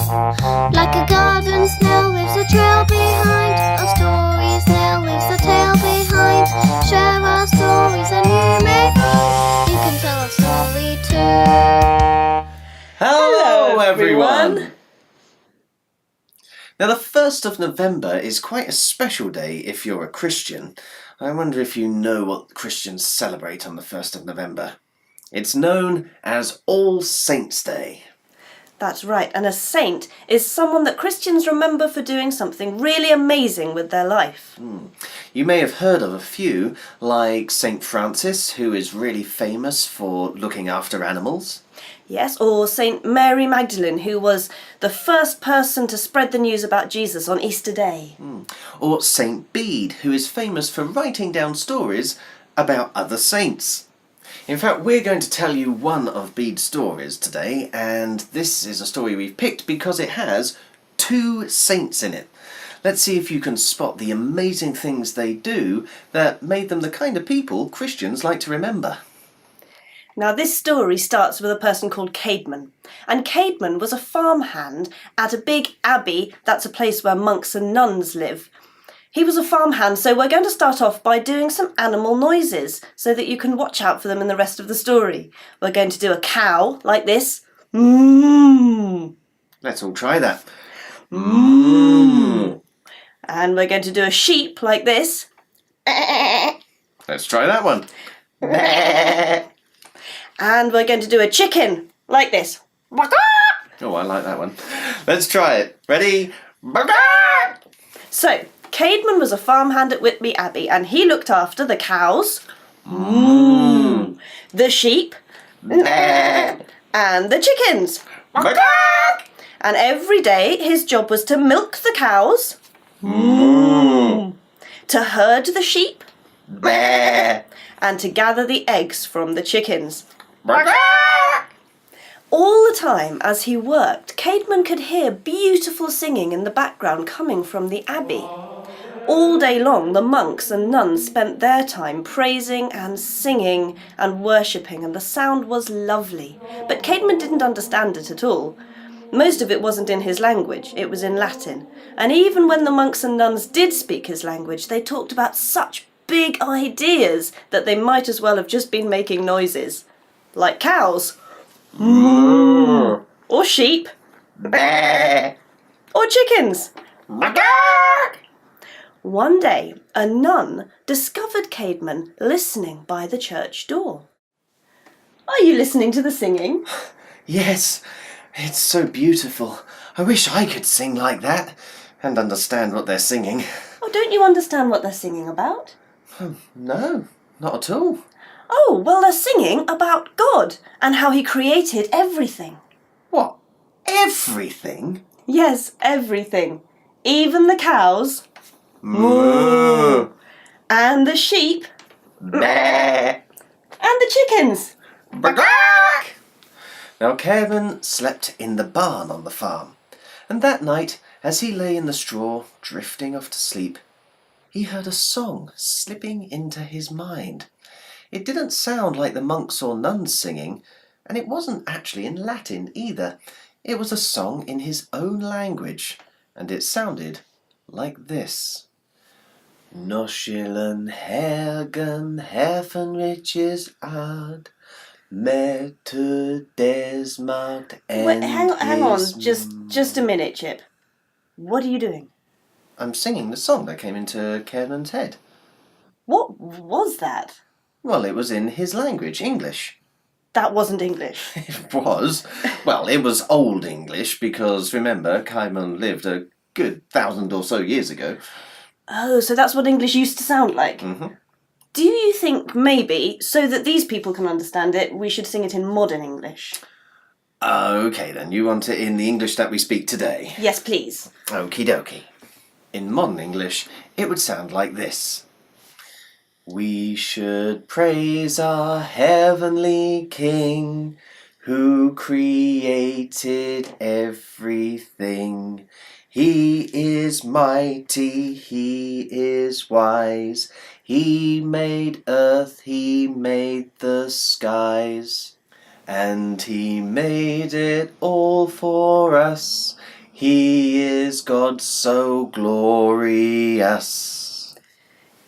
Like a garden snail leaves a trail behind, our story snail leaves a tail behind. Share our stories and you may find you can tell a story too. Hello everyone! Now the 1st of November is quite a special day if you're a Christian. I wonder if you know what Christians celebrate on the 1st of November. It's known as All Saints' Day. That's right, and a saint is someone that Christians remember for doing something really amazing with their life. You may have heard of a few, like Saint Francis, who is really famous for looking after animals. Yes, or Saint Mary Magdalene, who was the first person to spread the news about Jesus on Easter Day. Or Saint Bede, who is famous for writing down stories about other saints. In fact, we're going to tell you one of Bede's stories today, and this is a story we've picked because it has 2 saints in it. Let's see if you can spot the amazing things they do that made them the kind of people Christians like to remember. Now, this story starts with a person called Caedmon. And Caedmon was a farmhand at a big abbey, that's a place where monks and nuns live. He was a farmhand, so we're going to start off by doing some animal noises so that you can watch out for them in the rest of the story. We're going to do a cow, like this. Moo. Let's all try that. Moo. And we're going to do a sheep, like this. Let's try that one. And we're going to do a chicken, like this. Oh, I like that one. Let's try it. Ready? So, Caedmon was a farmhand at Whitby Abbey, and he looked after the cows, the sheep, and the chickens. And every day his job was to milk the cows, to herd the sheep, and to gather the eggs from the chickens. All the time as he worked, Caedmon could hear beautiful singing in the background coming from the abbey. All day long, the monks and nuns spent their time praising and singing and worshipping, and the sound was lovely. But Caedmon didn't understand it at all. Most of it wasn't in his language, it was in Latin. And even when the monks and nuns did speak his language, they talked about such big ideas that they might as well have just been making noises. Like cows. Or sheep. Or chickens. One day, a nun discovered Caedmon listening by the church door. Are you listening to the singing? Yes, it's so beautiful. I wish I could sing like that and understand what they're singing. Oh, don't you understand what they're singing about? No, not at all. Oh, well, they're singing about God and how he created everything. What? Everything? Yes, everything. Even the cows. Moo. And the sheep. And the chickens. Now Caedmon slept in the barn on the farm, and that night, as he lay in the straw, drifting off to sleep, he heard a song slipping into his mind. It didn't sound like the monks or nuns singing, and it wasn't actually in Latin either. It was a song in his own language, and it sounded like this. Noshillen hergen herfen riches ad, metu desmarkt and Wait, hang on, just a minute, Chip. What are you doing? I'm singing the song that came into Caedmon's head. What was that? Well, it was in his language, English. That wasn't English. It was. Well, it was Old English because, remember, Caedmon lived a good 1,000 or so years ago. Oh, so that's what English used to sound like? Mm-hmm. Do you think maybe, so that these people can understand it, we should sing it in modern English? Okay then, you want it in the English that we speak today? Yes, please. Okie dokie. In modern English, it would sound like this. We should praise our heavenly King, who created everything. He is mighty, he is wise, he made earth, he made the skies, and he made it all for us. He is God so glorious.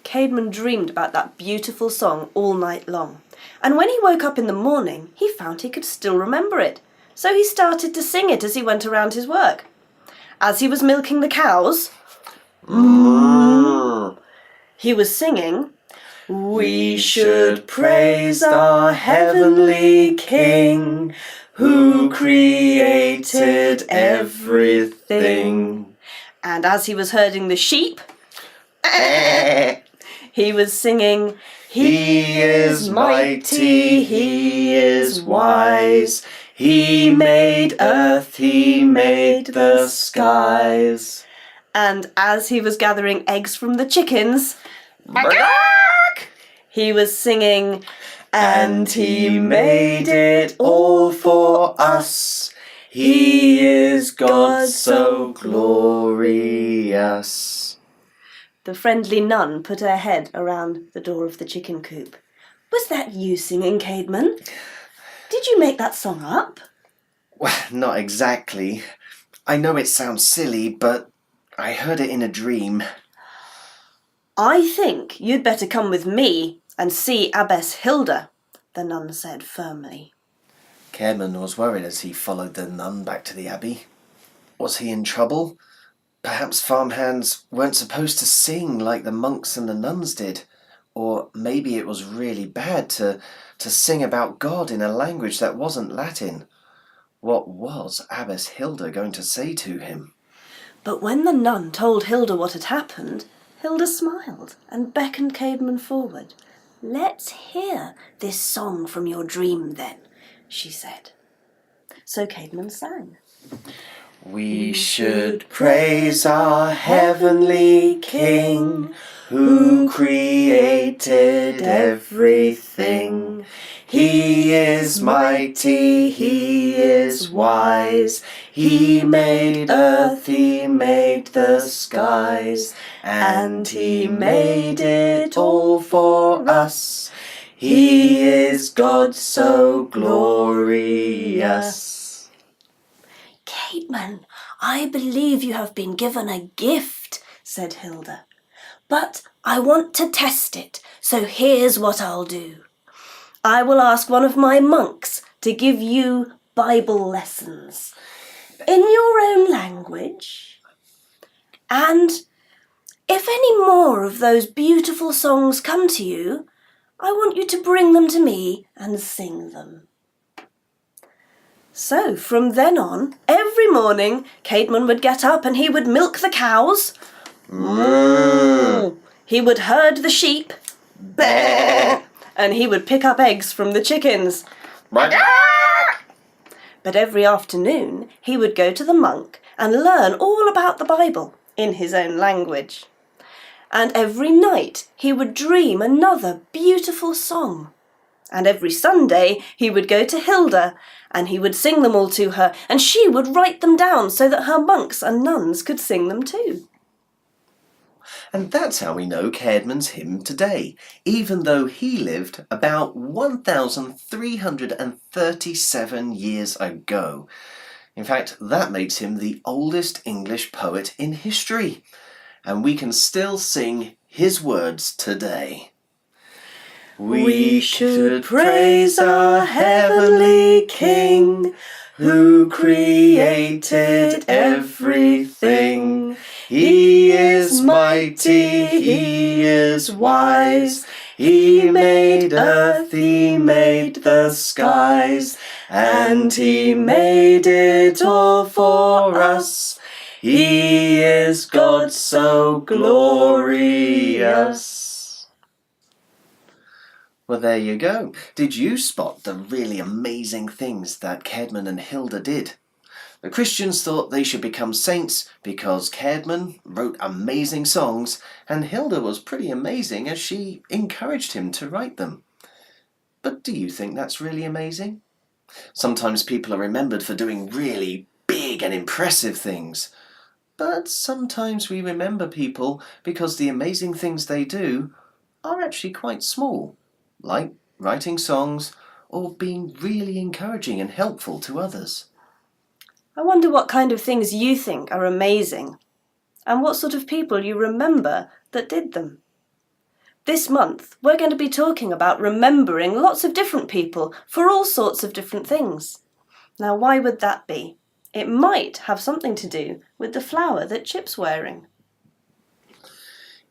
Caedmon dreamed about that beautiful song all night long, and when he woke up in the morning, he found he could still remember it, so he started to sing it as he went around his work. As he was milking the cows, he was singing, "We should praise our heavenly King, who created everything." And as he was herding the sheep, he was singing, "He is mighty, he is wise. He made earth, he made the skies." And as he was gathering eggs from the chickens, he was singing, "And he made it all for us. He is God so glorious." The friendly nun put her head around the door of the chicken coop. "Was that you singing, Caedmon? Did you make that song up?" Well, not exactly. I know it sounds silly, but I heard it in a dream. "I think you'd better come with me and see Abbess Hilda," the nun said firmly. Caedmon was worried as he followed the nun back to the abbey. Was he in trouble? Perhaps farmhands weren't supposed to sing like the monks and the nuns did. Or maybe it was really bad to sing about God in a language that wasn't Latin. What was Abbess Hilda going to say to him? But when the nun told Hilda what had happened, Hilda smiled and beckoned Caedmon forward. "Let's hear this song from your dream then," she said. So Caedmon sang. We should praise our heavenly King, who created everything. He is mighty, he is wise. He made earth, he made the skies, and he made it all for us. He is God so glorious. "Caedmon, I believe you have been given a gift," said Hilda. "But I want to test it, so here's what I'll do. I will ask one of my monks to give you Bible lessons in your own language. And if any more of those beautiful songs come to you, I want you to bring them to me and sing them." So from then on, every morning, Caedmon would get up and he would milk the cows. He would herd the sheep. And he would pick up eggs from the chickens. But every afternoon, he would go to the monk and learn all about the Bible in his own language. And every night, he would dream another beautiful song. And every Sunday, he would go to Hilda and he would sing them all to her, and she would write them down so that her monks and nuns could sing them too. And that's how we know Caedmon's hymn today, even though he lived about 1,337 years ago. In fact, that makes him the oldest English poet in history. And we can still sing his words today. We should praise our heavenly King, who created everything. He is mighty, he is wise. He made earth, he made the skies, and he made it all for us. He is God so glorious. Well, there you go. Did you spot the really amazing things that Caedmon and Hilda did? The Christians thought they should become saints because Caedmon wrote amazing songs and Hilda was pretty amazing as she encouraged him to write them. But do you think that's really amazing? Sometimes people are remembered for doing really big and impressive things. But sometimes we remember people because the amazing things they do are actually quite small, like writing songs or being really encouraging and helpful to others. I wonder what kind of things you think are amazing and what sort of people you remember that did them. This month, we're going to be talking about remembering lots of different people for all sorts of different things. Now, why would that be? It might have something to do with the flower that Chip's wearing.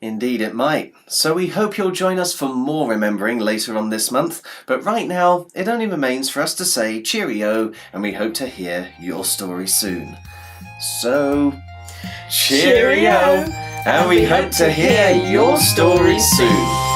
Indeed it might. So we hope you'll join us for more remembering later on this month. But right now, it only remains for us to say cheerio, and we hope to hear your story soon. So, cheerio! And we hope to hear your story soon.